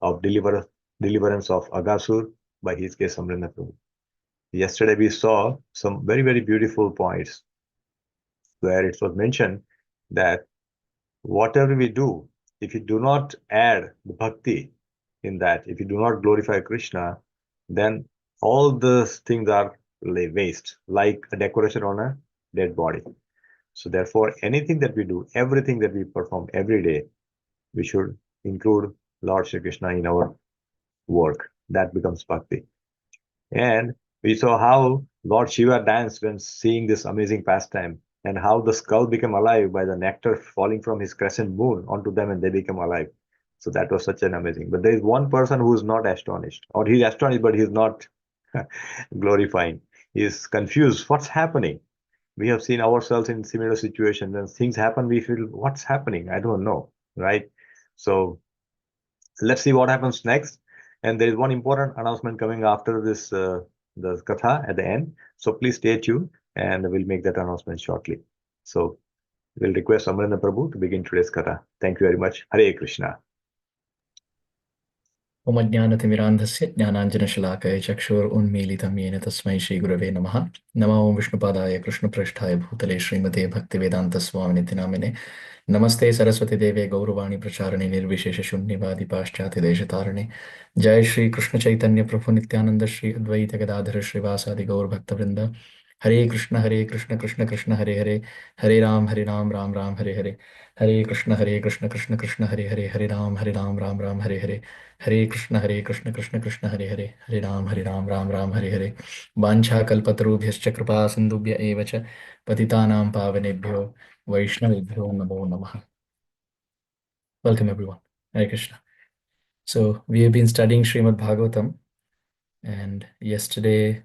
of Deliverance of Aghāsura by ISKCON Amarendra Prabhu. Yesterday we saw some very, very beautiful points where it was mentioned that whatever we do, if you do not add the bhakti in that, if you do not glorify Krishna, then all those things are waste, like a decoration on a dead body. So therefore, anything that we do, everything that we perform every day, we should include Lord Shri Krishna in our work. That becomes bhakti. And we saw how Lord Shiva danced when seeing this amazing pastime, and how the skull became alive by the nectar falling from his crescent moon onto them, and they became alive. So that was such an amazing. But there is one person who is not astonished, or he's astonished, but he's not glorifying. He's confused. What's happening? We have seen ourselves in similar situations. When things happen, we feel, what's happening? I don't know, right? So let's see what happens next. And there is one important announcement coming after this, the katha at the end. So please stay tuned, and we'll make that announcement shortly. So we'll request Amarendra Prabhu to begin today's katha. Thank you very much. Hare Krishna. ओम अज्ञानतिमिरान्धस्य ज्ञानाञ्जनशलाकया चक्षुरुन्मीलितं येन तस्मै श्रीगुरवे नमः। नमो ओं विष्णुपादाय कृष्णप्रेष्ठाय भूतले श्रीमते भक्तिवेदान्तस्वामिनिति नामिने। नमस्ते सरस्वती देवे गौरवाणी प्रचारिणे निर्विशेषशून्यवादी पाश्चात्यदेशतारिणे। जय श्री कृष्ण चैतन्य प्रभु नित्यानंद श्री अद्वैत गदाधर श्रीवासादि गौरभक्तवृंद। हरे कृष्ण कृष्ण कृष्ण हरे हरे, हरे राम राम राम हरे हरे। हरे कृष्ण कृष्ण कृष्ण हरे हरे, हरे राम राम राम हरे हरे। हरे कृष्ण कृष्ण कृष्ण हरे हरे, हरे राम राम राम हरे हरे। वाञ्छाकल्पतरुभ्यश्च कृपा सिन्धुभ्य एव च पतितानां पावनेभ्यो वैष्णवेभ्यो नमो नमः। Welcome everyone. Hare Krishna. So we have been studying Srimad Bhagavatam, and yesterday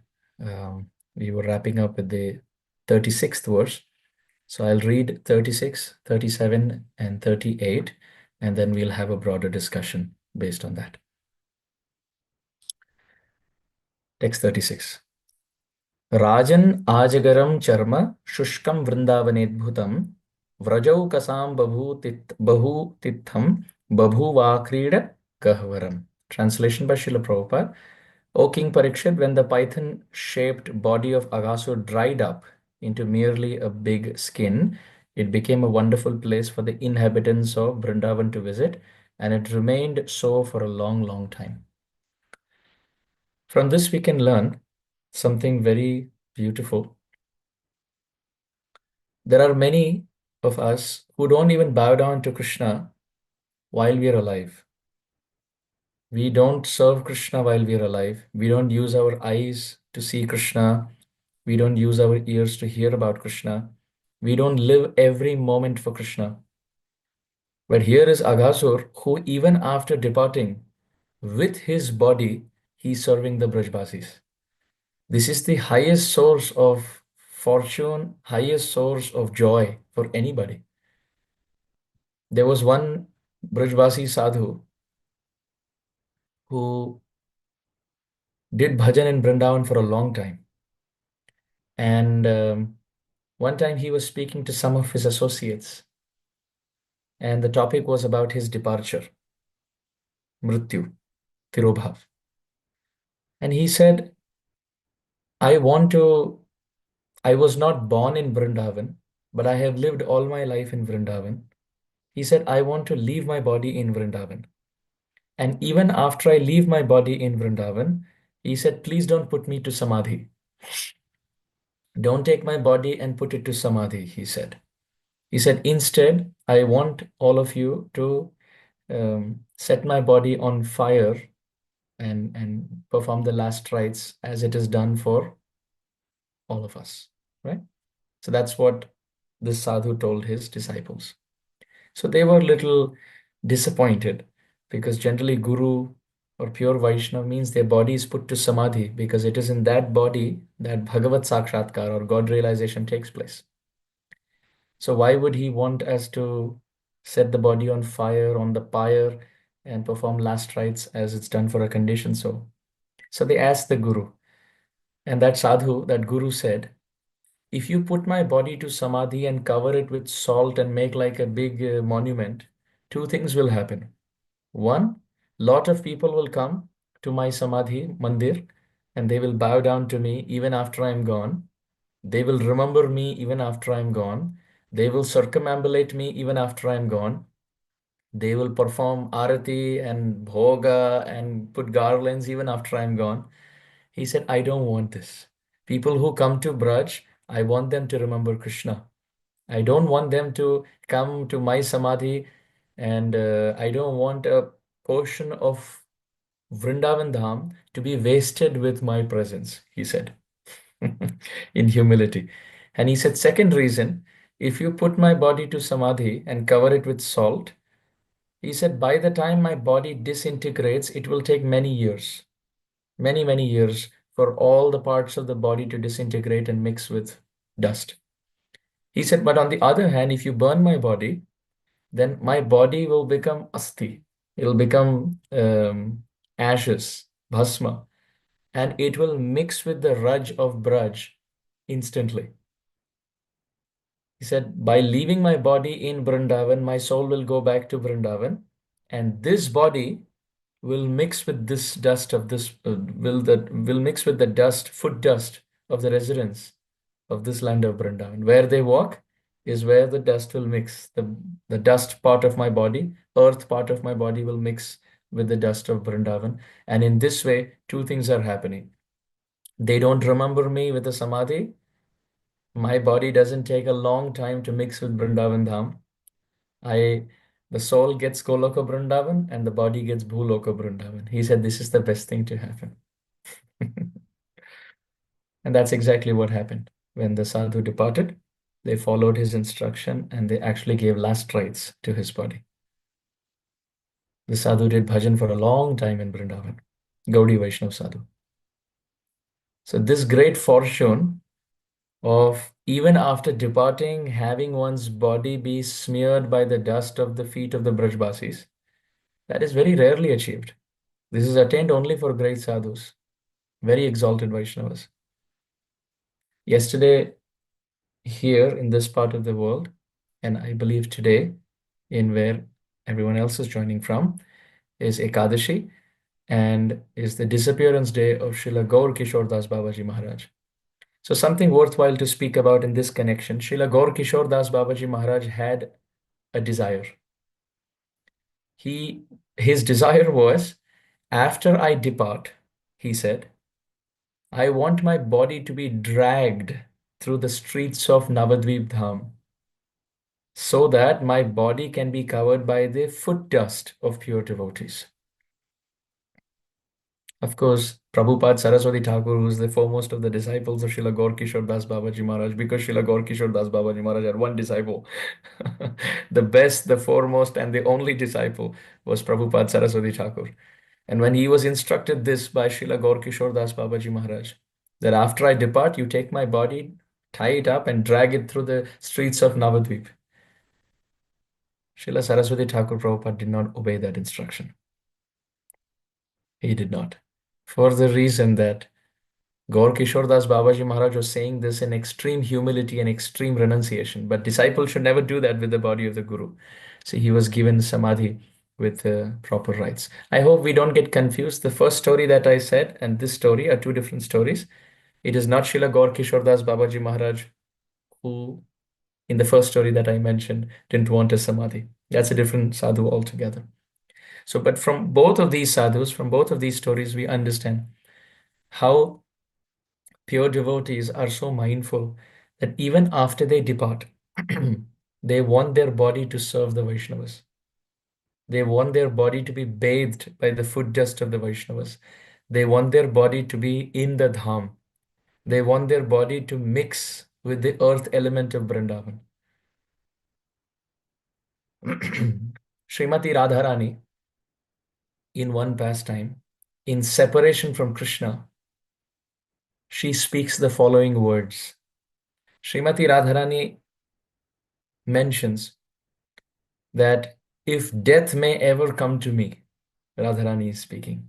we were wrapping up with the 36th verse. So I'll read 36, 37, and 38, and then we'll have a broader discussion based on that. Text 36. Rajan ajagaram charma shushkam vrindavanedbhutam vrajau bahu titham babhuvakrida kahvaram. Translation by Srila Prabhupada. O King Parikshit, when the python-shaped body of Aghasur dried up into merely a big skin, it became a wonderful place for the inhabitants of Vrindavan to visit, and it remained so for a long, long time. From this we can learn something very beautiful. There are many of us who don't even bow down to Krishna while we are alive. We don't serve Krishna while we are alive. We don't use our eyes to see Krishna. We don't use our ears to hear about Krishna. We don't live every moment for Krishna. But here is Aghasur, who even after departing with his body, he's serving the Brajbasis. This is the highest source of fortune, highest source of joy for anybody. There was one Brajbasi sadhu who did bhajan in Vrindavan for a long time. And one time he was speaking to some of his associates, and the topic was about his departure, Mrityu, Tirobhav. And he said, I was not born in Vrindavan, but I have lived all my life in Vrindavan. He said, I want to leave my body in Vrindavan. And even after I leave my body in Vrindavan, he said, please don't put me to Samadhi. Don't take my body and put it to Samadhi, he said. He said, instead, I want all of you to set my body on fire and perform the last rites as it is done for all of us, right? So that's what this sadhu told his disciples. So they were a little disappointed, because generally Guru or pure Vaishnava means their body is put to Samadhi, because it is in that body that Bhagavat Sakshatkar or God realization takes place. So why would he want us to set the body on fire, on the pyre, and perform last rites as it's done for a condition soul? So they asked the Guru, and that sadhu, that Guru said, if you put my body to Samadhi and cover it with salt and make like a big monument, two things will happen. One, Lot of people will come to my Samadhi Mandir and they will bow down to me even after I'm gone. They will remember me even after I'm gone. They will circumambulate me even after I'm gone. They will perform arati and bhoga and put garlands even after I'm gone. He said, I don't want this. People who come to Braj, I want them to remember Krishna. I don't want them to come to my Samadhi, and I don't want a portion of Vrindavan Dham to be wasted with my presence, he said, in humility. And he said, second reason, if you put my body to Samadhi and cover it with salt, he said, by the time my body disintegrates, it will take many years, many years for all the parts of the body to disintegrate and mix with dust. He said, but on the other hand, if you burn my body, then my body will become asti. It will become ashes, bhasma, and it will mix with the raj of Braj instantly. He said, by leaving my body in Vrindavan, my soul will go back to Vrindavan, and this body will mix with this dust of this will mix with the dust, foot dust of the residents of this land of Vrindavan. Where they walk is where the dust will mix. The dust part of my body, earth part of my body will mix with the dust of Vrindavan. And in this way, two things are happening. They don't remember me with the Samadhi. My body doesn't take a long time to mix with Vrindavan Dham. The soul gets Goloka Vrindavan and the body gets Bhuloka Vrindavan. He said this is the best thing to happen. And that's exactly what happened. When the sadhu departed, they followed his instruction and they actually gave last rites to his body. The sadhu did bhajan for a long time in Vrindavan, Gaudiya Vaishnav sadhu. So this great fortune of even after departing, having one's body be smeared by the dust of the feet of the Brajbasis, that is very rarely achieved. This is attained only for great sadhus, very exalted Vaishnavas. Yesterday, here in this part of the world, and I believe today, in where everyone else is joining from, is Ekadashi and is the disappearance day of Srila Gaur Kishore Das Babaji Maharaj. So something worthwhile to speak about in this connection. Srila Gaur Kishore Das Babaji Maharaj had a desire. His desire was, after I depart, he said, I want my body to be dragged through the streets of Navadvip Dham so that my body can be covered by the foot dust of pure devotees. Of course, Prabhupada Saraswati Thakur, who is the foremost of the disciples of Srila Gaur Kishore Das Babaji Maharaj, because Srila Gaur Kishore Das Babaji Maharaj had one disciple. The best, the foremost, and the only disciple was Prabhupada Saraswati Thakur. And when he was instructed this by Srila Gaur Kishore Das Babaji Maharaj, that after I depart, you take my body, tie it up, and drag it through the streets of Navadvip. Srila Saraswati Thakur Prabhupada did not obey that instruction. He did not. For the reason that Gaur Kishore Das Babaji Maharaj was saying this in extreme humility and extreme renunciation, but disciples should never do that with the body of the Guru. So he was given samadhi with proper rites. I hope we don't get confused. The first story that I said and this story are two different stories. It is not Srila Gaur Kishore Das Babaji Maharaj who, in the first story that I mentioned, didn't want a samadhi. That's a different sadhu altogether. So, but from both of these sadhus, from both of these stories, we understand how pure devotees are so mindful that even after they depart, they want their body to serve the Vaishnavas. They want their body to be bathed by the foot dust of the Vaishnavas. They want their body to be in the Dham. They want their body to mix with the earth element of Vrindavan. Srimati Radharani, in one pastime, in separation from Krishna, she speaks the following words. Srimati Radharani mentions that if death may ever come to me, Radharani is speaking,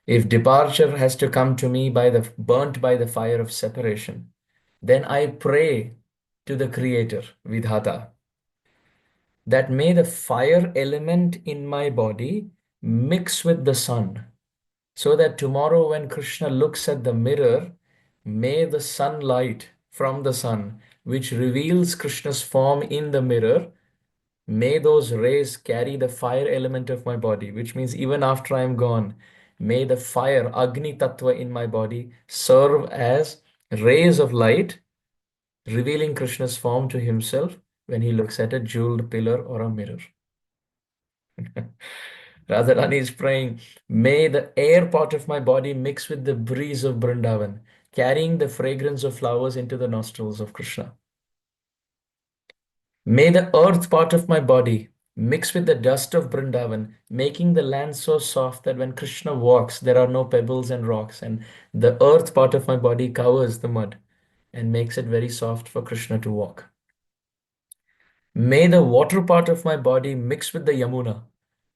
if departure has to come to me burnt by the fire of separation, then I pray to the Creator, Vidhata, that may the fire element in my body mix with the sun, so that tomorrow when Krishna looks at the mirror, may the sunlight from the sun, which reveals Krishna's form in the mirror, may those rays carry the fire element of my body, which means even after I am gone, may the fire, Agni Tattva in my body, serve as rays of light, revealing Krishna's form to himself when he looks at a jeweled pillar or a mirror. Radharani is praying, may the air part of my body mix with the breeze of Vrindavan, carrying the fragrance of flowers into the nostrils of Krishna. May the earth part of my body mix with the dust of Vrindavan, making the land so soft that when Krishna walks, there are no pebbles and rocks, and the earth part of my body covers the mud and makes it very soft for Krishna to walk. May the water part of my body mix with the Yamuna,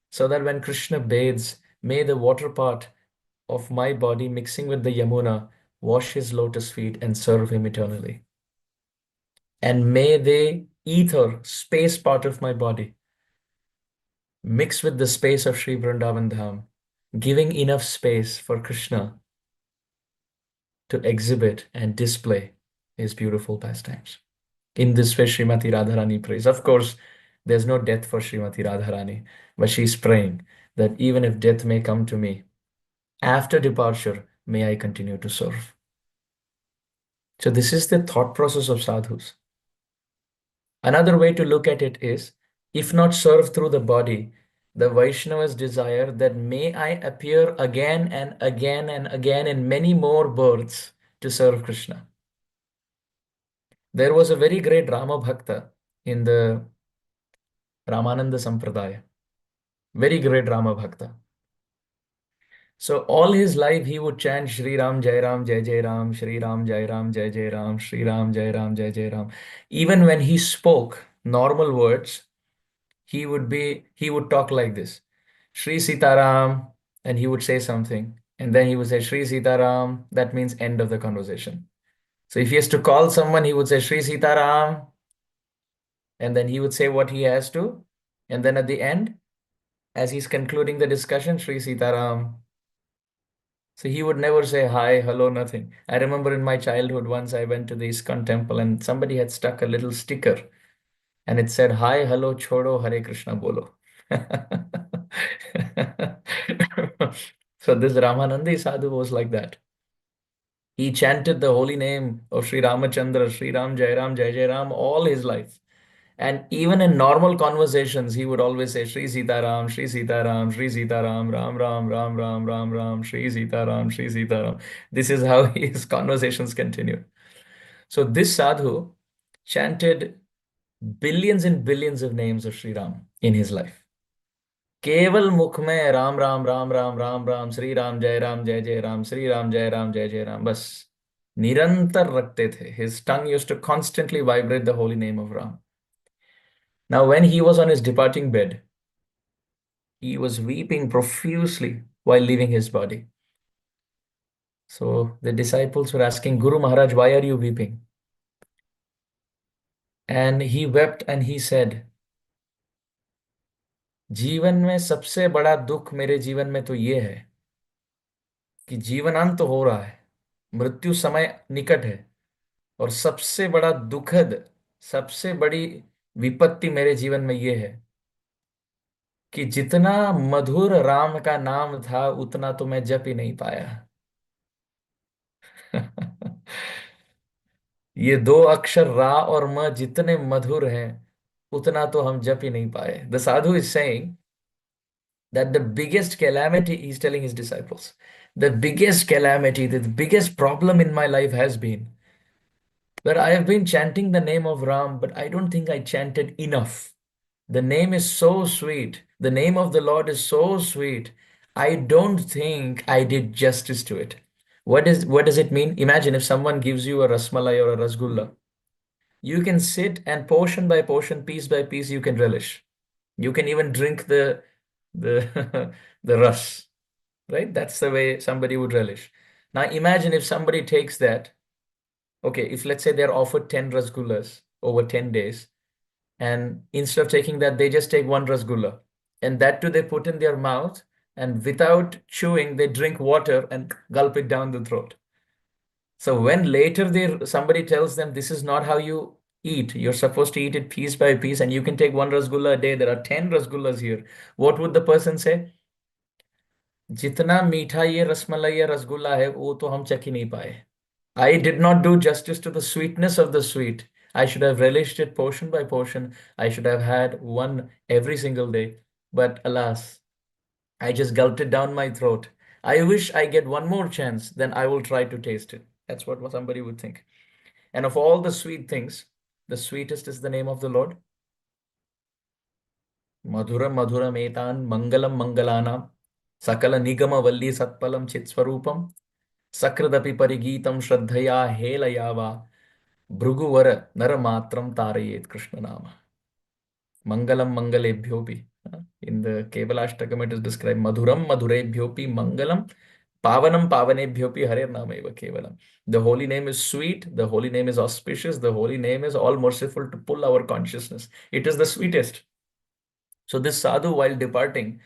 so that when Krishna bathes, may the water part of my body mixing with the Yamuna wash his lotus feet and serve him eternally. And may the ether, space part of my body, mix with the space of Sri Vrindavan Dham, giving enough space for Krishna to exhibit and display his beautiful pastimes. In this way, Srimati Radharani prays. Of course, there's no death for Srimati Radharani, but she's praying that even if death may come to me, after departure, may I continue to serve. So this is the thought process of sadhus. Another way to look at it is, if not serve through the body, the Vaishnavas desire that may I appear again and again and again in many more births to serve Krishna. There was a very great Rama Bhakta in the Ramananda Sampradaya. Very great Rama Bhakta. So all his life he would chant Shri Ram Jai Ram Jai Jai Ram, Shri Ram Jai Ram Jai Jai Ram, Shri Ram Jai Ram Jai Jai Ram. Even when he spoke normal words, he would talk like this. Shri Sitaram, and he would say something. And then he would say Shri Sitaram, that means end of the conversation. So if he has to call someone, he would say Shri Sitaram, and then he would say what he has to. And then at the end, as he's concluding the discussion, Shri Sitaram. So he would never say hi, hello, nothing. I remember in my childhood, once I went to the ISKCON temple and somebody had stuck a little sticker and it said, hi, hello, chodo, Hare Krishna bolo. So this Ramanandi sadhu was like that. He chanted the holy name of Sri Ramachandra, Sri Ram, Jai Ram, Jai Jai Ram all his life. And even in normal conversations, he would always say Shri Sitaram, Shri Sitaram, Shri Sitaram, Ram Ram, Ram Ram, Ram Ram, Shri Sitaram, Shri Sitaram. This is how his conversations continued. So this sadhu chanted billions and billions of names of Sri Ram in his life. केवल मुख में राम राम राम राम राम राम श्री राम जय राम जय जय राम श्री राम जय राम जय जय राम बस निरंतर रखते थे. His tongue used to constantly vibrate the holy name of Ram. Now, when he was on his departing bed, he was weeping profusely while leaving his body. So the disciples were asking, Guru Maharaj, why are you weeping? And he wept and he said, जीवन में सबसे बड़ा दुख मेरे जीवन में तो ये है कि जीवनांत हो रहा है, मृत्यु समय निकट है, और सबसे बड़ा दुखद, सबसे बड़ी विपत्ति मेरे जीवन में ये है कि जितना मधुर राम का नाम था उतना तो मैं जप ही नहीं पाया. ये दो अक्षर रा और म जितने मधुर हैं उतना तो हम जप ही नहीं पाए. The sadhu is saying that the biggest calamity, he's telling his disciples, the biggest calamity, the biggest problem in my life has been that I have been chanting the name of Ram, but I don't think I chanted enough. The name is so sweet. The name of the Lord is so sweet. I don't think I did justice to it. What does it mean? Imagine if someone gives you a rasmalai or a rasgulla. You can sit and portion by portion, piece by piece, you can relish. You can even drink the the ras, right? That's the way somebody would relish. Now imagine if somebody takes that. Okay, if let's say they're offered 10 rasgullas over 10 days, and instead of taking that, they just take one rasgulla, and that too they put in their mouth, and without chewing, they drink water and gulp it down the throat. So when later somebody tells them this is not how you eat, you're supposed to eat it piece by piece, and you can take one rasgulla a day. There are 10 rasgullas here. What would the person say? जितना मीठा ये रसमलाई या रसगुल्ला है वो तो हम चख ही नहीं पाए. I did not do justice to the sweetness of the sweet. I should have relished it portion by portion. I should have had one every single day. But alas, I just gulped it down my throat. I wish I get one more chance, then I will try to taste it. That's what somebody would think. And of all the sweet things, the sweetest is the name of the Lord. Madhuram Madhuram Etan Mangalam Mangalanam Sakala Nigama Valli Satpalam Chitswarupam Sakradapi Parigitam Shraddhaya Helayava Bhruguvara Naramatram Tarayet Krishna Nama. Mangalam Mangalebhyopi. In the Kevalashtakam, it is described Madhuram Madhurebhyopi Mangalam Pavanam Pavanebhyopi Hare Nameva Kevalam. The holy name is sweet, the holy name is auspicious, the holy name is all merciful to pull our consciousness. It is the sweetest. So this sadhu, while departing,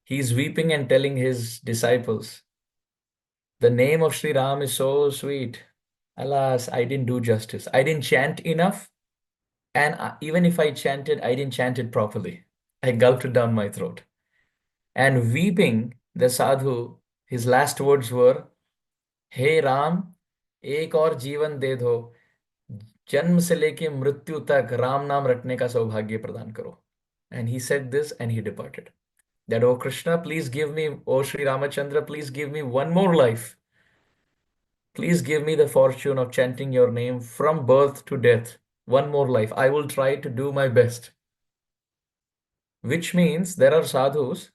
he is weeping and telling his disciples, the name of Sri Ram is so sweet. Alas, I didn't do justice. I didn't chant enough. And even if I chanted, I didn't chant it properly. I gulped it down my throat. And weeping, the sadhu, his last words were, Hey Ram, एक और जीवन दे दो. जन्म से लेके मृत्यु तक राम नाम रटने का सौभाग्य प्रदान करो. And he said this and he departed. That, oh Krishna, please give me, oh Sri Ramachandra, please give me one more life. Please give me the fortune of chanting your name from birth to death. One more life. I will try to do my best. Which means there are sadhus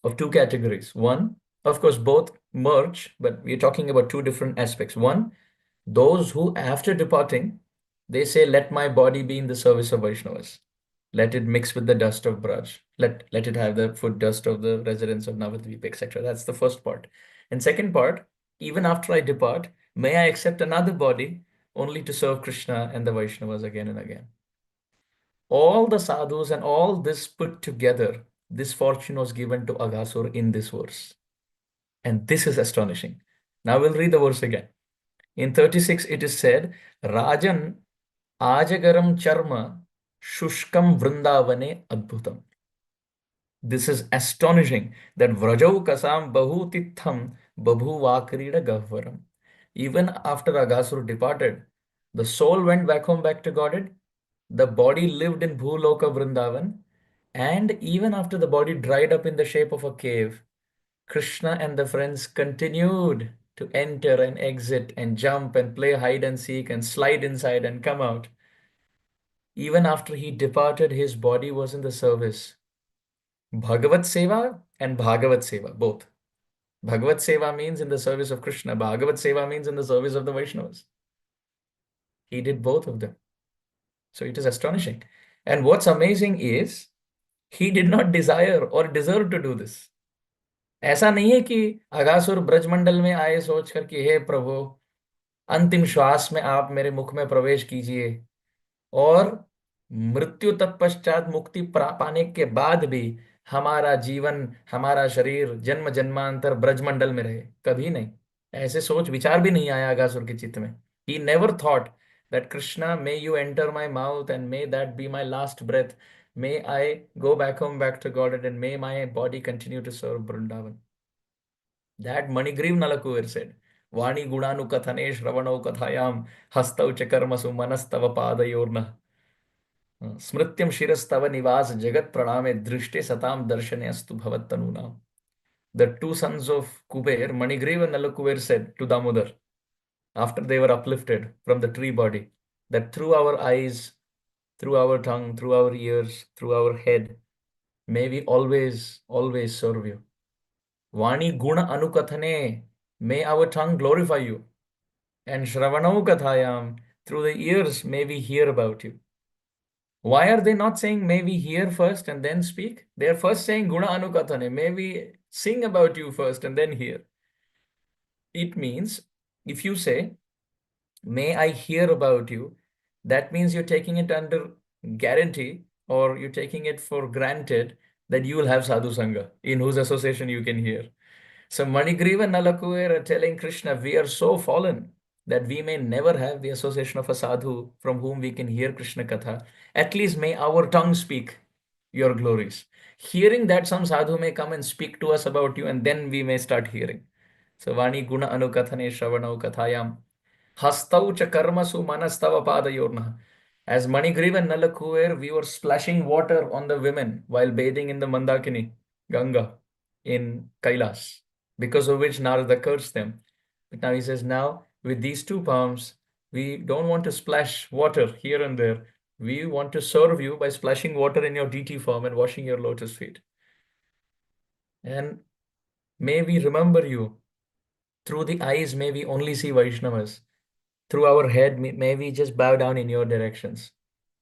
of two categories. One, of course, both merge, but we're talking about two different aspects. One, those who after departing, they say, let my body be in the service of Vaishnavas. Let it mix with the dust of Braj. Let it have the foot dust of the residents of Navadvip, etc. That's the first part. And second part, even after I depart, may I accept another body only to serve Krishna and the Vaishnavas again and again. All the sadhus and all this put together, this fortune was given to Aghāsura in this verse. And this is astonishing. Now we'll read the verse again. In 36, it is said, Rajan Ajagaram Charma Shushkam Vrindavane Adbhutam. This is astonishing that Vrajau Kasam Bahu Titham Babhu Vakrida Gahvaram. Even after Aghāsura departed, the soul went back home, back to Godhead. The body lived in Bhuloka Vrindavan. And even after the body dried up in the shape of a cave, Krishna and the friends continued to enter and exit and jump and play hide and seek and slide inside and come out. Even after he departed, his body was in the service. Bhagavat Seva and Bhagavat Seva, both. Bhagavat Seva means in the service of Krishna. Bhagavat Seva means in the service of the Vaishnavas. He did both of them. So it is astonishing. And what's amazing is, he did not desire or deserve to do this. ऐसा नहीं है कि अगासुर ब्रजमंडल में आए सोच कर कि हे प्रभु, अंतिम श्वास में आप मेरे मुख में प्रवेश कीजिए, और मृत्यु तत्पश्चात मुक्ति पाने के बाद भी हमारा जीवन, हमारा शरीर जन्म जन्मांतर ब्रजमंडल में रहे. कभी नहीं. ऐसे सोच विचार भी नहीं आया अगासुर के चित्त में. He never thought that Krishna, may you enter my mouth and may that be my last breath. May I go back home, back to Godhead, and may my body continue to serve Vrindavan. That Manigriv Nalakuver said, Vani Gudanu Kathane Shravano Kathayam Hastau Chakarmasu Manastava Padayorna Smrityam Shirastava Nivas Jagat Praname Drishte Satam Darshane Astu Bhavattanuna. The two sons of Kuber, Manigriv and Nalakuver, said to Damodar, after they were uplifted from the tree body, that through our eyes, through our tongue, through our ears, through our head, may we always, always serve you. Vani Guna Anukathane, may our tongue glorify you. And Shravanau Kathayam, through the ears, may we hear about you. Why are they not saying, may we hear first and then speak? They are first saying, Guna Anukathane, may we sing about you first and then hear. It means, if you say, may I hear about you, that means you're taking it under guarantee, or you're taking it for granted that you will have sadhu sangha, in whose association you can hear. So Manigriva and Nalakuer are telling Krishna, we are so fallen that we may never have the association of a sadhu from whom we can hear Krishna Katha. At least may our tongue speak your glories. Hearing that some sadhu may come and speak to us about you, and then we may start hearing. So Vani Guna Anukathane Shravanau Kathayam Hastau cha karmasu manastava padayorna. As Manigriva and Nalakuer, we were splashing water on the women while bathing in the Mandakini, Ganga, in Kailas, because of which Narada cursed them. But now he says, now with these two palms, we don't want to splash water here and there. We want to serve you by splashing water in your DT form and washing your lotus feet. And may we remember you. Through the eyes, may we only see Vaishnavas. Through our head, may we just bow down in your directions.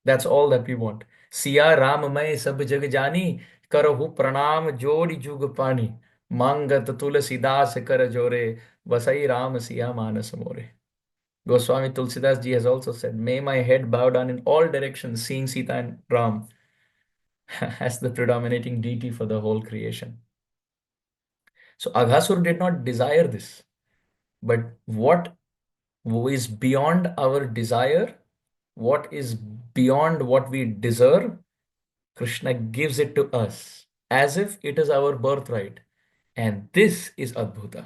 That's all that we want. Siya Ram Mai Sab Jag Jani Karahu Pranam Jodi Jug Pani Mangat Tulasidas Kar Jore Vasai Ram Siya Manas More. Goswami Tulsidas ji has also said, may my head bow down in all directions, seeing Sita and Ram as the predominating deity for the whole creation. So Aghasur did not desire this, but what is beyond our desire, what is beyond what we deserve, Krishna gives it to us as if it is our birthright. And this is Adbhuta.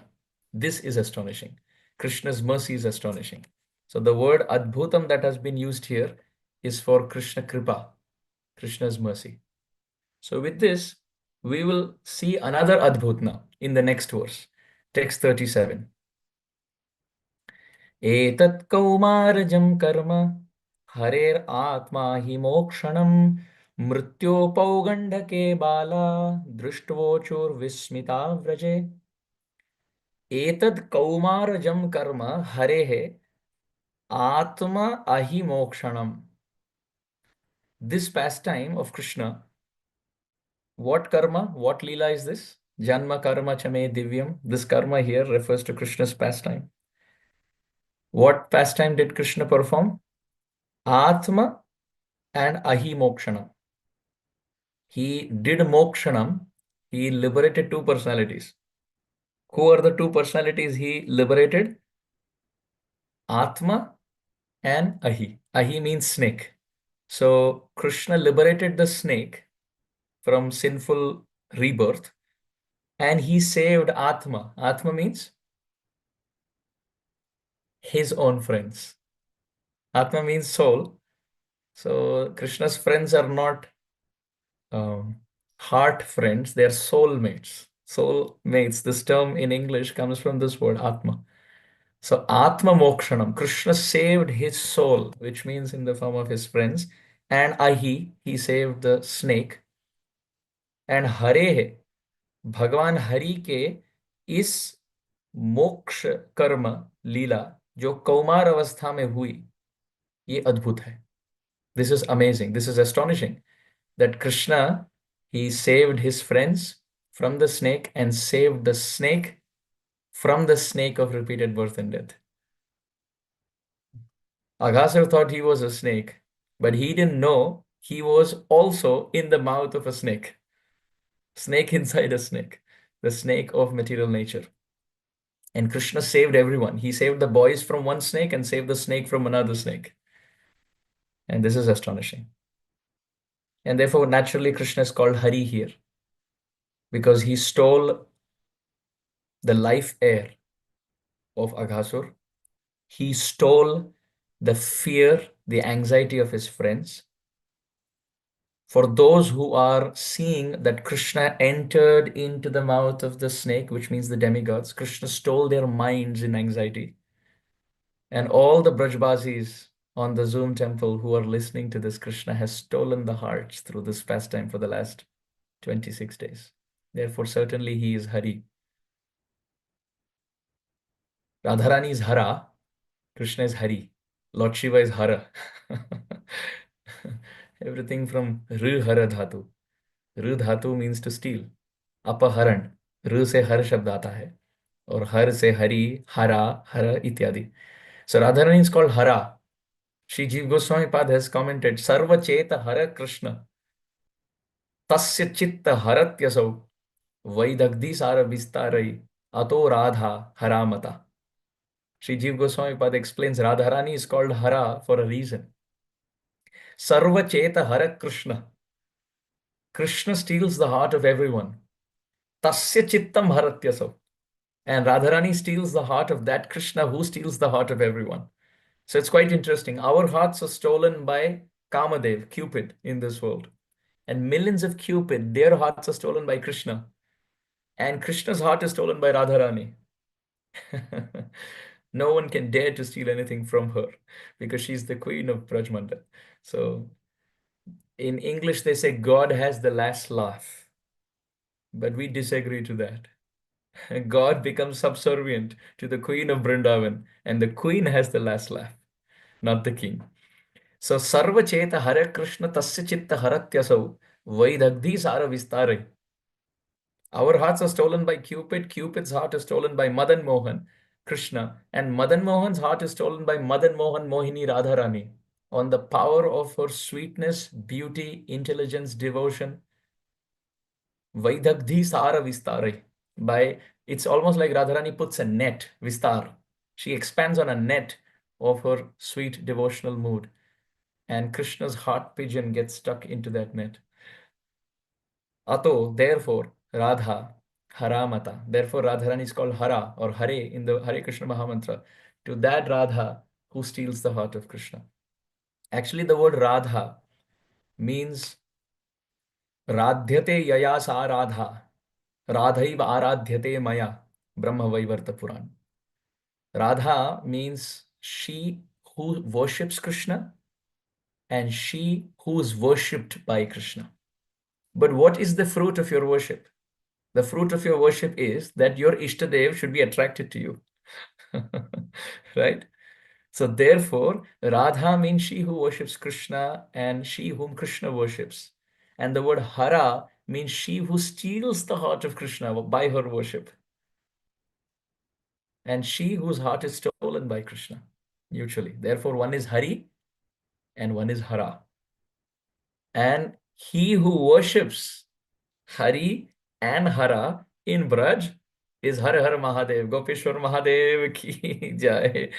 This is astonishing. Krishna's mercy is astonishing. So the word Adbhutam that has been used here is for Krishna Kripa, Krishna's mercy. So with this, we will see another Adbhut now in the next verse, text 37. एतत् कौमारजं कर्म हरेर आत्मा हि मोक्षणं मृत्योपौगण्डके बाला दृष्ट्वोचुर्विस्मिता व्रजे एतत् कौमारजं कर्म हरेः आत्मा अहि मोक्षणम. This pastime of Krishna, what karma, what leela is this? Janma karma chame divyam. This karma here refers to Krishna's pastime. What pastime did Krishna perform? Atma and Ahi Mokshanam. He did Mokshanam. He liberated two personalities. Who are the two personalities he liberated? Atma and Ahi. Ahi means snake. So Krishna liberated the snake from sinful rebirth and he saved Atma. Atma means his own friends. Atma means soul. So Krishna's friends are not heart friends, they are soulmates. Soulmates, this term in English comes from this word Atma. So Atma Mokshanam, Krishna saved his soul, which means in the form of his friends. And Ahi, he saved the snake. And Hare, Bhagavan Hari के इस मोक्ष कर्म लीला जो कौमार अवस्था में हुई, ये अद्भुत है. This is amazing. This is astonishing that Krishna, he saved his friends from the snake and saved the snake from the snake of repeated birth and death. Aghasur thought he was a snake, but he didn't know he was also in the mouth of a snake. Snake inside a snake, the snake of material nature. And Krishna saved everyone. He saved the boys from one snake and saved the snake from another snake. And this is astonishing. And therefore, naturally, Krishna is called Hari here because he stole the life air of Aghasur. He stole the fear, the anxiety of his friends. For those who are seeing that Krishna entered into the mouth of the snake, which means the demigods, Krishna stole their minds in anxiety. And all the Brajbasis on the Zoom temple who are listening to this, Krishna has stolen the hearts through this pastime for the last 26 days. Therefore, certainly he is Hari. Radharani is Hara, Krishna is Hari. Lord Shiva is Hara. Everything from Ru Hara Dhatu. Ru Dhatu means to steal. Apaharan. Ru se Har shabd aata hai. Or Har se Hari, Hara, Hara ityadi. So Radharani is called Hara. Shri Jiva Goswami Pad has commented, Sarva Cheta Hara Krishna. tasya chitta haratyasau vaidagdhi sara vistarai ato radha haramata. Sri Jiva Goswami Pad explains Radharani is called Hara for a reason. Sarva cheta hara Krishna. Krishna steals the heart of everyone. Tasya chittam haratyasau. And Radharani steals the heart of that Krishna who steals the heart of everyone. So it's quite interesting. Our hearts are stolen by Kamadev, Cupid, in this world. And millions of Cupid, their hearts are stolen by Krishna. And Krishna's heart is stolen by Radharani. No one can dare to steal anything from her because she's the queen of Brajmanda. So in English, they say God has the last laugh, but we disagree to that. God becomes subservient to the queen of Vrindavan, and the queen has the last laugh, not the king. So Sarva Cheta Hare Krishna Tasya Chitta Haratyasau Vaidagdhi Sara Vistare. Our hearts are stolen by Cupid. Cupid's heart is stolen by Madan Mohan, Krishna. And Madan Mohan's heart is stolen by Madan Mohan Mohini Radharani. On the power of her sweetness, beauty, intelligence, devotion. Vaidagdhi Sara Vistare. It's almost like Radharani puts a net, Vistar. She expands on a net of her sweet devotional mood. And Krishna's heart pigeon gets stuck into that net. Ato, therefore, Radha, Haramata. Therefore, Radharani is called Hara or Hare in the Hare Krishna Mahamantra. To that Radha who steals the heart of Krishna. Actually, the word Radha means Radhyate Yaya Sa Radha. Radhaiva Aradhyate Maya. Brahma Vaivarta Puran. Radha means she who worships Krishna and she who is worshipped by Krishna. But what is the fruit of your worship? The fruit of your worship is that your Ishtadev should be attracted to you. Right? So therefore, Radha means she who worships Krishna and she whom Krishna worships. And the word Hara means she who steals the heart of Krishna by her worship. And she whose heart is stolen by Krishna, mutually. Therefore, one is Hari and one is Hara. And he who worships Hari and Hara in Braj is Har Har Mahadev, Gopeshwar Mahadev ki jai.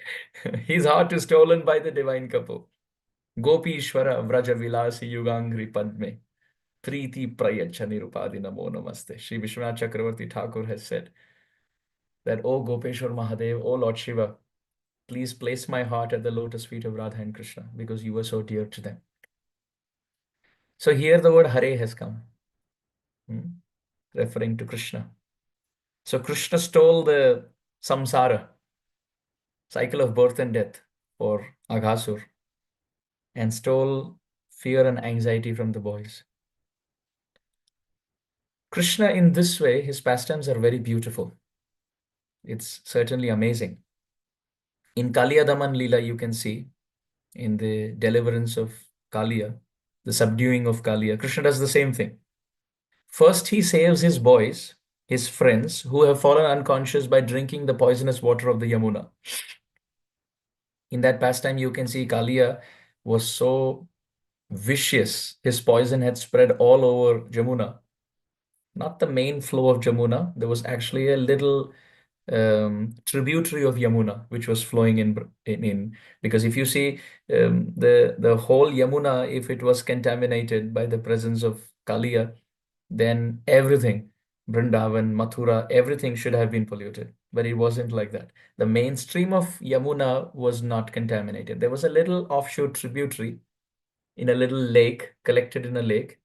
His heart is stolen by the divine couple. Gopishwara Vraja Vilasi Yugangri Padme. Priti Prayacha Nirupadi Namo Namaste. Sri Vishwanath Chakravarti Thakur has said that, O Gopeshwar Mahadev, O Lord Shiva, please place my heart at the lotus feet of Radha and Krishna because you were so dear to them. So here the word Hare has come, referring to Krishna. So Krishna stole the samsara, cycle of birth and death, for Aghāsura, and stole fear and anxiety from the boys. Krishna, in this way, his pastimes are very beautiful. It's certainly amazing. In Kaliya Daman Leela, you can see in the deliverance of Kaliya, the subduing of Kaliya, Krishna does the same thing. First, he saves his boys, his friends, who have fallen unconscious by drinking the poisonous water of the Yamuna. In that pastime, you can see Kaliya was so vicious. His poison had spread all over Jamuna. Not the main flow of Jamuna. There was actually a little tributary of Yamuna, which was flowing in. Because if you see the whole Yamuna, if it was contaminated by the presence of Kaliya, then everything, Vrindavan, Mathura, everything should have been polluted. But it wasn't like that. The mainstream of Yamuna was not contaminated. There was a little offshore tributary in a little lake, collected in a lake.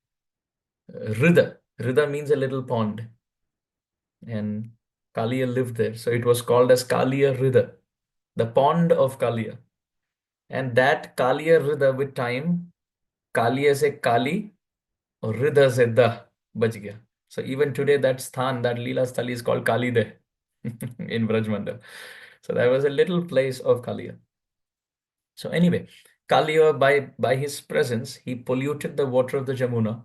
Rida. Rida means a little pond. And Kaliya lived there. So it was called as Kaliya Rida, the pond of Kaliya. And that Kaliya Rida, with time, Kaliya se Kali or Rida se Da bach gaya. So even today, that sthan, that Leela Sthali is called Kalide in Brajmanda. So there was a little place of Kaliya. So anyway, Kaliya, by his presence, he polluted the water of the Jamuna.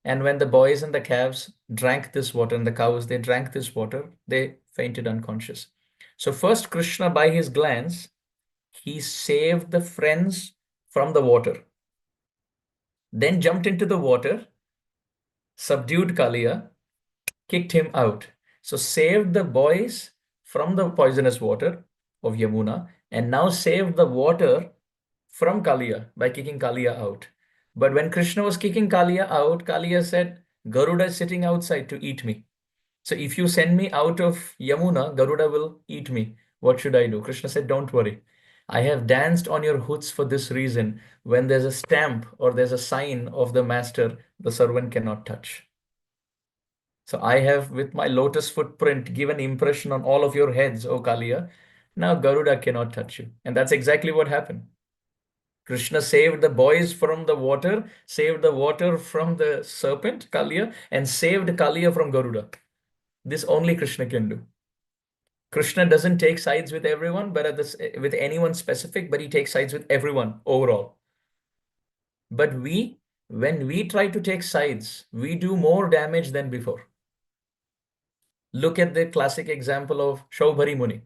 And when the boys and the calves drank this water, and the cows, they drank this water, they fainted unconscious. So first, Krishna, by his glance, he saved the friends from the water. Then jumped into the water subdued Kaliya, kicked him out. So saved the boys from the poisonous water of Yamuna, and now saved the water from Kaliya by kicking Kaliya out. But when Krishna was kicking Kaliya out, Kaliya said, Garuda is sitting outside to eat me. So if you send me out of Yamuna, Garuda will eat me. What should I do? Krishna said, don't worry. I have danced on your hoods for this reason. When there's a stamp or there's a sign of the master, the servant cannot touch. So I have, with my lotus footprint, given impression on all of your heads, O Kaliya. Now Garuda cannot touch you. And that's exactly what happened. Krishna saved the boys from the water, saved the water from the serpent, Kaliya, and saved Kaliya from Garuda. This only Krishna can do. Krishna doesn't take sides with everyone, but with anyone specific, but he takes sides with everyone overall. But when we try to take sides, we do more damage than before. Look at the classic example of Shaubhari Muni.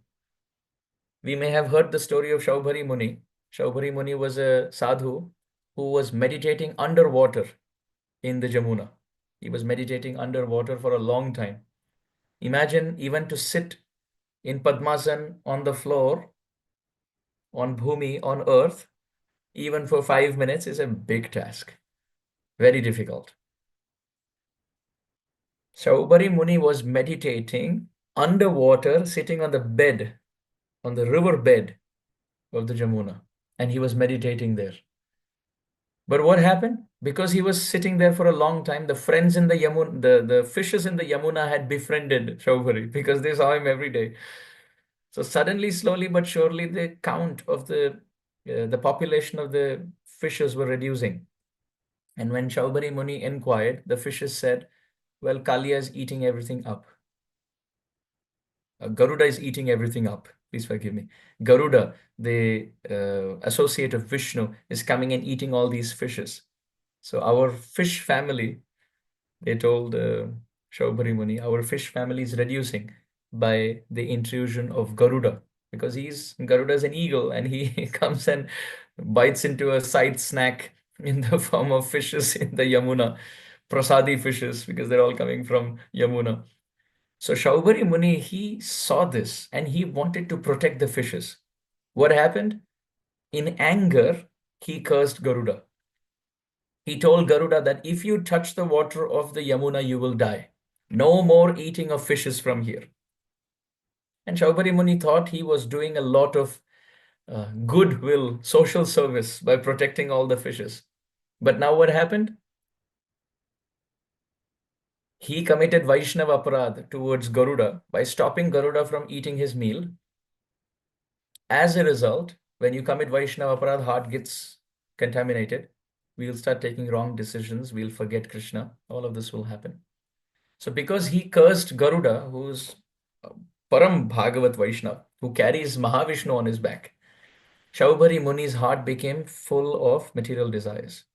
We may have heard the story of Shaubhari Muni. Shaubhari Muni was a sadhu who was meditating underwater in the Jamuna. He was meditating underwater for a long time. Imagine even to sit in Padmasan on the floor, on Bhumi, on earth, even for 5 minutes is a big task. Very difficult. Shaubhari Muni was meditating underwater, sitting on the bed, on the river bed of the Jamuna, and he was meditating there. But what happened? Because he was sitting there for a long time, the friends in the Yamuna, the fishes in the Yamuna had befriended Shaubhari because they saw him every day. So suddenly, slowly but surely, the count of the population of the fishes were reducing. And when Shaubhari Muni inquired, the fishes said, well, Kaliya is eating everything up. Garuda is eating everything up. Please forgive me. Garuda, the associate of Vishnu, is coming and eating all these fishes. So our fish family, they told Shaubhari Muni, our fish family is reducing by the intrusion of Garuda, because Garuda is an eagle and he comes and bites into a side snack in the form of fishes in the Yamuna, prasadi fishes, because they're all coming from Yamuna. So Shaubhari Muni, he saw this and he wanted to protect the fishes. What happened? In anger, he cursed Garuda. He told Garuda that if you touch the water of the Yamuna, you will die. No more eating of fishes from here. And Shaubhari Muni thought he was doing a lot of goodwill, social service by protecting all the fishes. But now what happened? He committed Vaishnava aparadh towards Garuda by stopping Garuda from eating his meal. As a result, when you commit Vaishnava aparadh, heart gets contaminated. We'll start taking wrong decisions. We'll forget Krishna. All of this will happen. So because he cursed Garuda, who's Param Bhagavat Vaishnav, who carries Mahavishnu on his back, Shaubhari Muni's heart became full of material desires.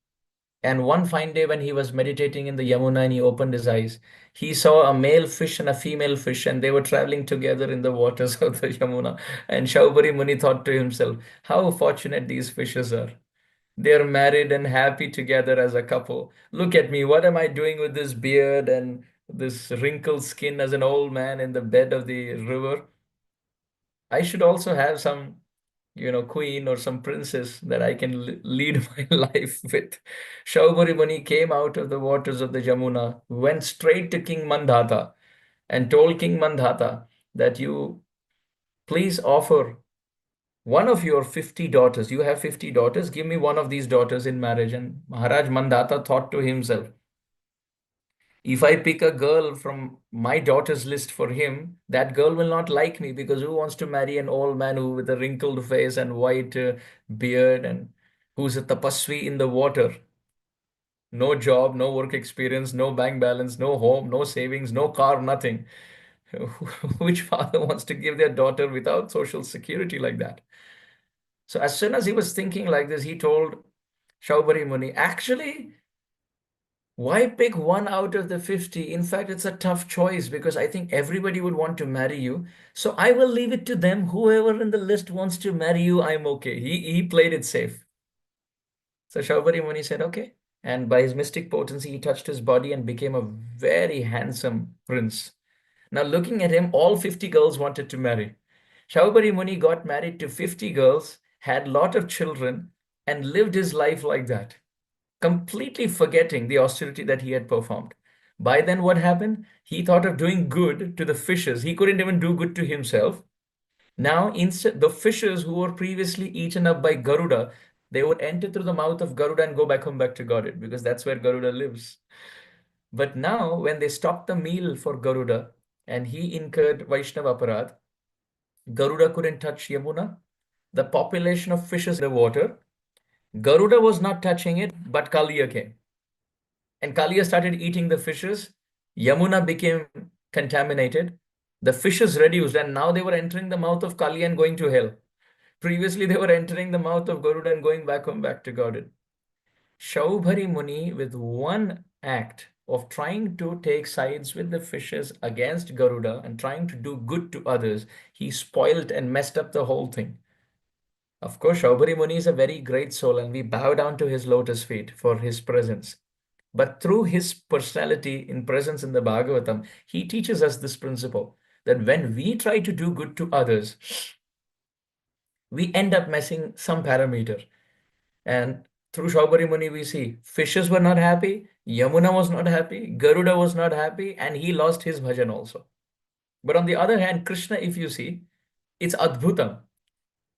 And one fine day when he was meditating in the Yamuna and he opened his eyes, he saw a male fish and a female fish, and they were traveling together in the waters of the Yamuna. And Shaubhari Muni thought to himself, how fortunate these fishes are. They are married and happy together as a couple. Look at me. What am I doing with this beard and this wrinkled skin as an old man in the bed of the river? I should also have some, queen or some princess that I can lead my life with. Shaubhari Muni came out of the waters of the Jamuna, went straight to King Mandhata and told King Mandhata that you please offer one of your 50 daughters. You have 50 daughters. Give me one of these daughters in marriage. And Maharaj Mandhata thought to himself, if I pick a girl from my daughter's list for him, that girl will not like me, because who wants to marry an old man who with a wrinkled face and white beard and who's a tapasvi in the water? No job, no work experience, no bank balance, no home, no savings, no car, nothing. Which father wants to give their daughter without social security like that? So as soon as he was thinking like this, he told Shaubhari Muni, actually, why pick one out of the 50? In fact, it's a tough choice because I think everybody would want to marry you. So I will leave it to them. Whoever in the list wants to marry you, I'm okay. He played it safe. So Shaubhari Muni said, okay. And by his mystic potency, he touched his body and became a very handsome prince. Now, looking at him, all 50 girls wanted to marry. Shaubari Muni got married to 50 girls, had a lot of children, and lived his life like that, completely forgetting the austerity that he had performed. By then, what happened? He thought of doing good to the fishes. He couldn't even do good to himself. Now, instead, the fishes who were previously eaten up by Garuda, they would enter through the mouth of Garuda and go back home back to Godhead, because that's where Garuda lives. But now, when they stopped the meal for Garuda and he incurred Vaishnava Aparad, Garuda couldn't touch Yamuna. The population of fishes in the water, Garuda was not touching it, but Kaliya came. And Kaliya started eating the fishes. Yamuna became contaminated. The fishes reduced, and now they were entering the mouth of Kaliya and going to hell. Previously, they were entering the mouth of Garuda and going back home, back to Godhead. Shaubhari Muni, with one act of trying to take sides with the fishes against Garuda and trying to do good to others, he spoiled and messed up the whole thing. Of course, Shaubhari Muni is a very great soul, and we bow down to his lotus feet for his presence. But through his personality in presence in the Bhagavatam, he teaches us this principle that when we try to do good to others, we end up messing some parameter. And through Shaubhari Muni, we see fishes were not happy, Yamuna was not happy, Garuda was not happy, and he lost his bhajan also. But on the other hand, Krishna, if you see, it's Adbhutam.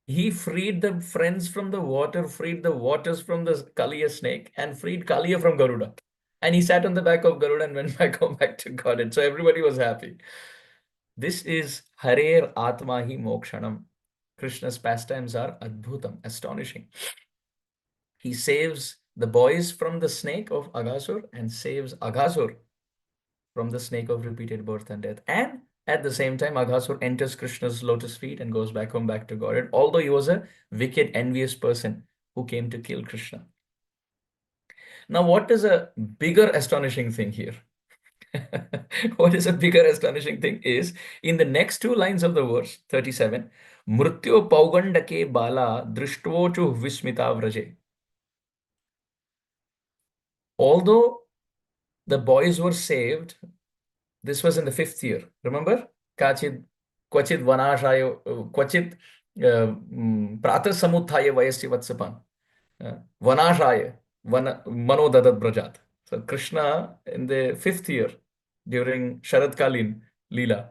He freed the friends from the water, freed the waters from the Kaliya snake, and freed Kaliya from Garuda. And he sat on the back of Garuda and went back home back to God. And so everybody was happy. This is Harer Atma Hi Mokshanam. Krishna's pastimes are Adbhutam, astonishing. He saves the boys from the snake of Aghasur and saves Aghasur from the snake of repeated birth and death. And at the same time, Aghasur enters Krishna's lotus feet and goes back home back to Godhead, although he was a wicked, envious person who came to kill Krishna. Now, what is a bigger astonishing thing here? What is a bigger astonishing thing is in the next two lines of the verse, 37, Mrityo Paugandake Bala Drishtvochu Vismita Vraje. Although the boys were saved, this was in the 5th year. Remember? Kachid, Kwachid Vanashaya, Kwachid Prata Samuthaya Vayasya Vatsapan. Vanashaya, Mano Dadat Brajat. So Krishna in the 5th year during Sharad Kalin Leela,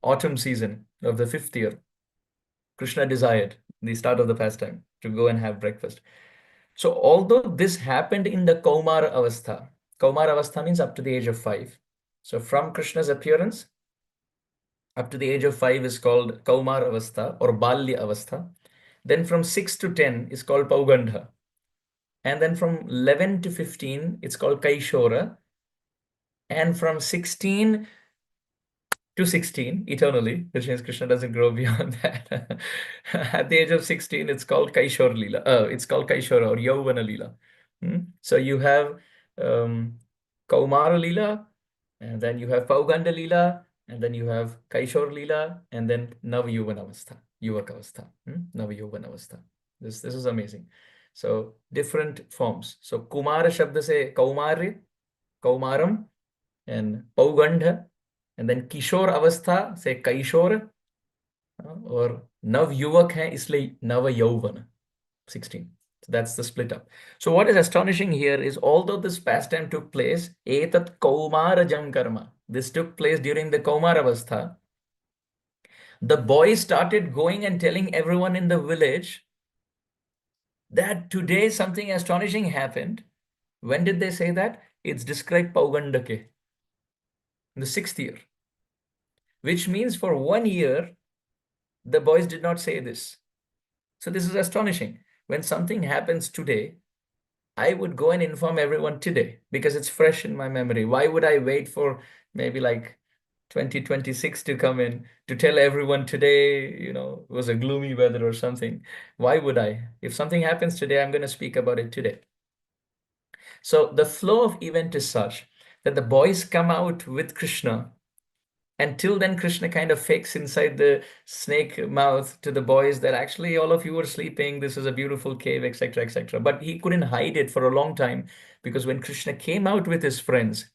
autumn season of the 5th year, Krishna desired the start of the pastime to go and have breakfast. So although this happened in the Kaumara Avastha means up to the age of 5. So from Krishna's appearance up to the age of 5 is called Kaumara Avastha or Balya Avastha. Then from 6 to 10 is called Paugandha. And then from 11 to 15, it's called Kaishora. And from 16 to 16, eternally, which means Krishna doesn't grow beyond that. At the age of 16, it's called Kaishor Leela. It's called Kaishora or Yauvana Leela. So you have Kaumara Leela, and then you have Pauganda Leela, and then you have Kaishor Leela, and then Navayuvana Avastha, Yuvaka Avastha, Navayuvana Avastha. This is amazing. So different forms. So Kumara Shabda se Kaumari, Kaumaram, and Paugandha, and then Kishor Avastha से Kaishor, और Nav Yuvak है इसलिए Nava Yauvana, 16. So that's the split up. So what is astonishing here is although this pastime took place, Etat Kaumarajam Karma, this took place during the Kaumar Avastha, the boys started going and telling everyone in the village that today something astonishing happened. When did they say that? It's described Paugandake, in the 6th year. Which means for 1 year, the boys did not say this. So this is astonishing. When something happens today, I would go and inform everyone today because it's fresh in my memory. Why would I wait for maybe like 2026 to come in to tell everyone today, it was a gloomy weather or something? Why would I? If something happens today, I'm going to speak about it today. So the flow of event is such that the boys come out with Krishna Until then, Krishna kind of fakes inside the snake mouth to the boys that actually all of you were sleeping. This is a beautiful cave, etc., etc. But he couldn't hide it for a long time, because when Krishna came out with his friends,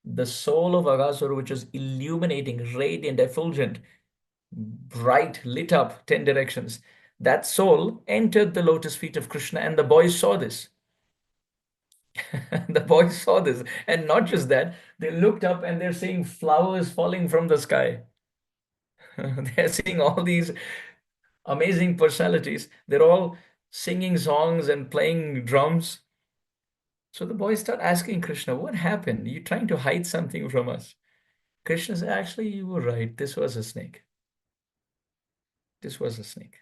the soul of Aghasura, which was illuminating, radiant, effulgent, bright, lit up 10 directions, that soul entered the lotus feet of Krishna, and the boys saw this. The boys saw this, and not just that, they looked up and they're seeing flowers falling from the sky. They're seeing all these amazing personalities. They're all singing songs and playing drums. So the boys start asking Krishna, what happened? You're trying to hide something from us. Krishna said, actually, you were right. This was a snake. This was a snake.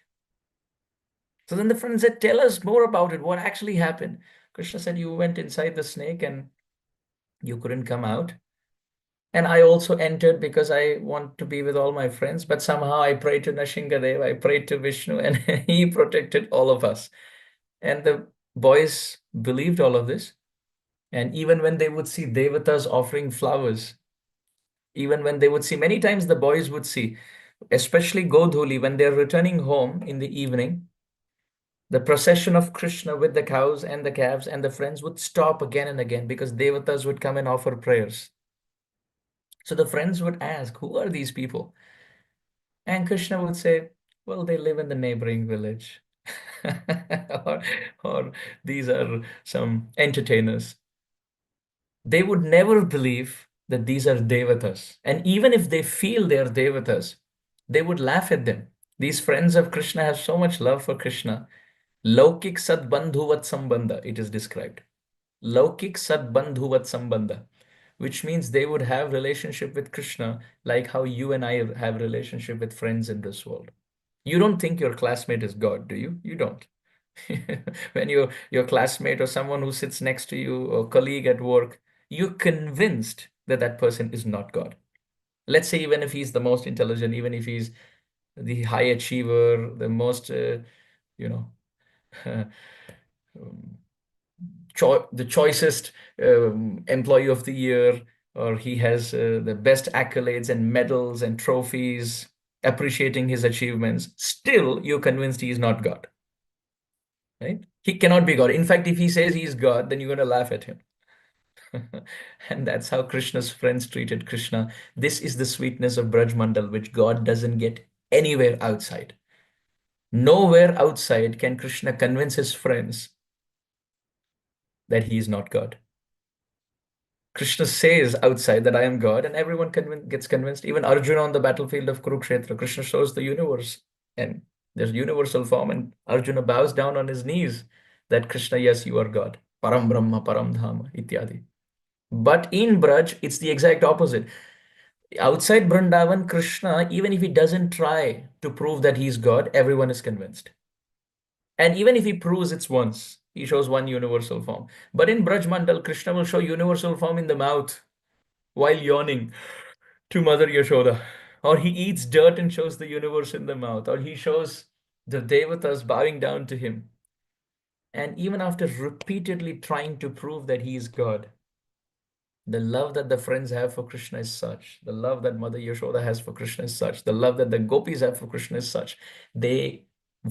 So then the friend said, tell us more about it. What actually happened? Krishna said, you went inside the snake and you couldn't come out. And I also entered because I want to be with all my friends. But somehow I prayed to Nrsimhadev, I prayed to Vishnu, and he protected all of us. And the boys believed all of this. And even when they would see devatas offering flowers, even when they would see, many times the boys would see, especially Godhuli, when they're returning home in the evening, the procession of Krishna with the cows and the calves and the friends would stop again and again, because devatas would come and offer prayers. So the friends would ask, who are these people? And Krishna would say, well, they live in the neighboring village. or, or these are some entertainers. They would never believe that these are devatas. And even if they feel they are devatas, they would laugh at them. These friends of Krishna have so much love for Krishna. Laukik sadbandhuvat sambandha, it is described. Laukik sadbandhuvat sambandha, which means they would have relationship with Krishna like how you and I have relationship with friends in this world. You don't think your classmate is God, do you? You don't. When your classmate or someone who sits next to you or colleague at work, you're convinced that that person is not God. Let's say even if he's the most intelligent, even if he's the high achiever, the most, you know, um, the choicest employee of the year, or he has the best accolades and medals and trophies, appreciating his achievements, still you're convinced he is not God, right? He cannot be God. In fact, if he says he is God, then you're going to laugh at him. And that's how Krishna's friends treated Krishna. This is the sweetness of Braj Mandal, which God doesn't get anywhere outside. Nowhere outside can Krishna convince his friends that he is not God. Krishna says outside that I am God, and everyone gets convinced. Even Arjuna on the battlefield of Kurukshetra, Krishna shows the universe, and there's universal form, and Arjuna bows down on his knees that Krishna, yes, you are God. Param Brahma, Param Dhama, ityadi. But in Braj, it's the exact opposite. Outside Vrindavan, Krishna, even if he doesn't try to prove that he's God, everyone is convinced. And even if he proves it's once, he shows one universal form. But in Braj Mandal, Krishna will show universal form in the mouth while yawning to Mother Yashoda. Or he eats dirt and shows the universe in the mouth. Or he shows the devatas bowing down to him. And even after repeatedly trying to prove that he is God, the love that the friends have for Krishna is such. The love that Mother Yashoda has for Krishna is such. The love that the gopis have for Krishna is such. They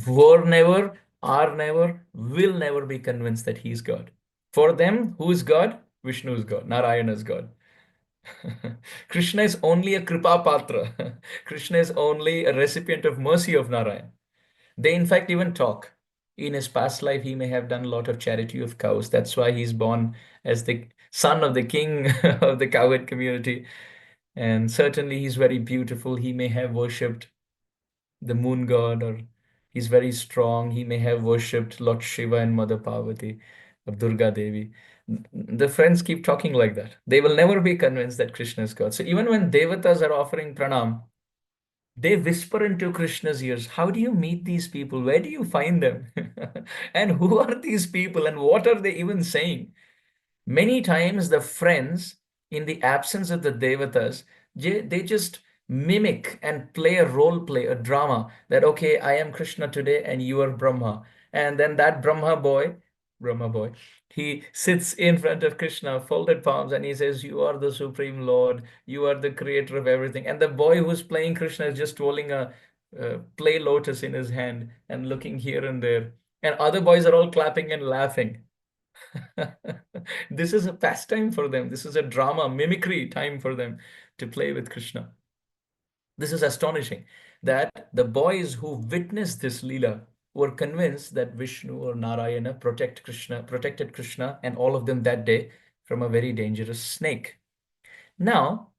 were never, are never, will never be convinced that he is God. For them, who is God? Vishnu is God. Narayana is God. Krishna is only a Kripa Patra. Krishna is only a recipient of mercy of Narayan. They, in fact, even talk. In his past life, he may have done a lot of charity of cows. That's why he's born as the son of the king of the cowherd community. And certainly, he's very beautiful. He may have worshipped the moon god, or he's very strong. He may have worshipped Lord Shiva and Mother Parvati or Durga Devi. The friends keep talking like that. They will never be convinced that Krishna is God. So even when devatas are offering pranam, they whisper into Krishna's ears, how do you meet these people? Where do you find them? And who are these people? And what are they even saying? Many times the friends, in the absence of the devatas, they just mimic and play a role play, a drama that, okay, I am Krishna today and you are Brahma. And then that Brahma boy Brahma boy. He sits in front of Krishna, folded palms, and he says, "You are the Supreme Lord. You are the creator of everything." And the boy who's playing Krishna is just holding a play lotus in his hand and looking here and there. And other boys are all clapping and laughing. This is a pastime for them. This is a drama, mimicry time for them to play with Krishna. This is astonishing that the boys who witnessed this Leela were convinced that Vishnu or Narayana protected Krishna and all of them that day from a very dangerous snake. Now,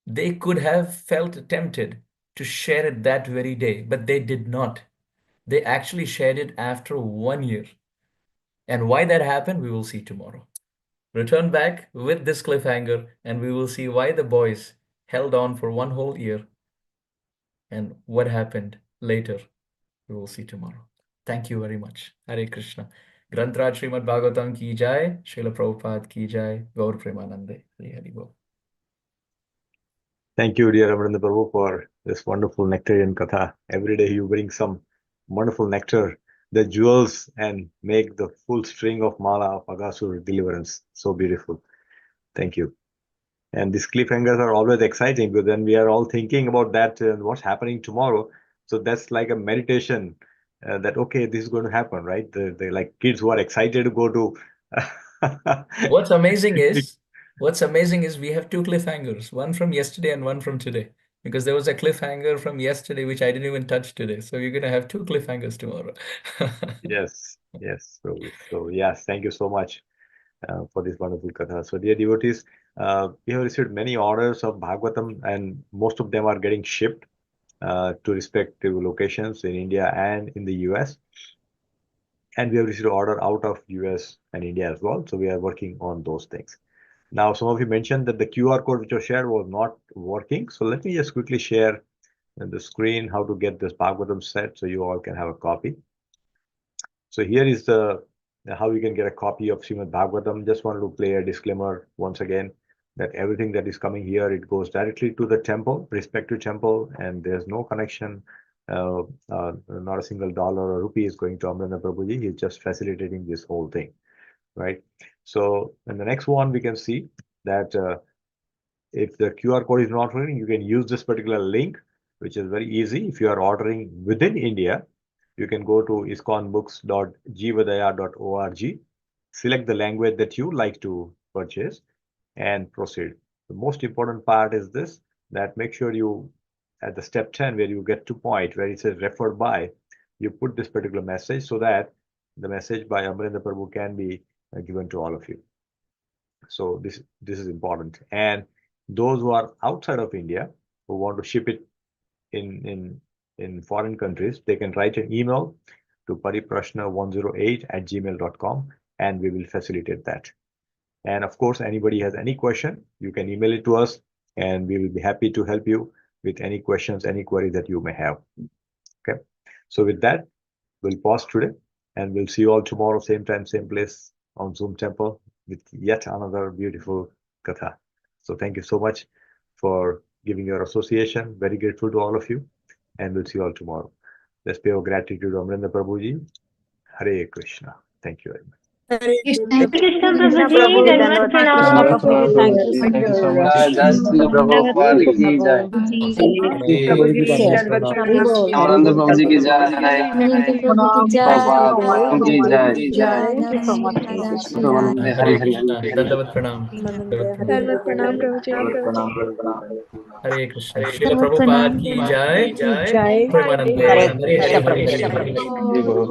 they could have felt tempted to share it that very day, but they did not. They actually shared it after 1 year. And why that happened, we will see tomorrow. Return back with this cliffhanger, and we will see why the boys held on for 1 whole year and what happened later. We will see tomorrow. Thank you very much. Hare Krishna. Grantraj Srimad Bhagavatam ki jai, Srila Prabhupada ki jai, Gaur Premanande. Hari Hari Bol. Thank you, dear Amarendra Prabhu, for this wonderful nectarian katha. Every day you bring some wonderful nectar, the jewels, and make the full string of mala of Aghāsura deliverance. So beautiful. Thank you. And these cliffhangers are always exciting because then we are all thinking about that and what's happening tomorrow. So that's like a meditation that, okay, this is going to happen, right? The like kids who are excited to go to. What's amazing is we have two cliffhangers, one from yesterday and one from today. Because there was a cliffhanger from yesterday which I didn't even touch today. So you're gonna have two cliffhangers tomorrow. Yes, yes. So yes, thank you so much for this wonderful katha. So dear devotees, we have received many orders of Bhagavatam, and most of them are getting shipped to respective locations in India and in the US. And we have received order out of US and India as well. So we are working on those things. Now, some of you mentioned that the QR code which was shared was not working. So let me just quickly share on the screen how to get this Bhagavatam set so you all can have a copy. So here is the how you can get a copy of Srimad Bhagavatam. Just wanted to play a disclaimer once again that everything that is coming here, it goes directly to the temple, respective temple, and there's no connection. Not a single dollar or rupee is going to Amarendra Prabhuji. He's just facilitating this whole thing, right? So in the next one, we can see that if the QR code is not working, you can use this particular link, which is very easy. If you are ordering within India, you can go to iskonbooks.jeevadaya.org, select the language that you like to purchase, and proceed. The most important part is this, that make sure you, at the step 10, where you get to point where it says referred by, you put this particular message so that the message by Amarendra Prabhu can be given to all of you. So this is important. And those who are outside of India, who want to ship it in foreign countries, they can write an email to pariprashna108@gmail.com, and we will facilitate that. And of course, anybody has any question, you can email it to us, and we will be happy to help you with any questions, any queries that you may have. Okay. So with that, we'll pause today, and we'll see you all tomorrow, same time, same place on Zoom Temple with yet another beautiful katha. So thank you so much for giving your association. Very grateful to all of you, and we'll see you all tomorrow. Let's pay our gratitude to Amarendra Prabhuji. Hare Krishna. Thank you very much. Krishna Krishna Krishna Prabhuji, Prabhu, Dandavat Krishna Pranam. Prabhu, thank you so Thank you so much. much. जय श्री प्रभुपाद की जय Prabhuji, Yes, Dandavat Hari Pranam. Bol, Hari आनंद Bol. प्रभु जी की जय Amarendra Prabhu ki Prabhupada jai, की जय Thank you so much. Vande Hare Hari Hari Krishna. Dandavat Pranam. Dandavat Pranam, Prabhuji. Hare Krishna. Srila Prabhupada ki jai. Jai. Premanande. Hare Hare Hare Krishna Hare Prabhu. Hare Hare.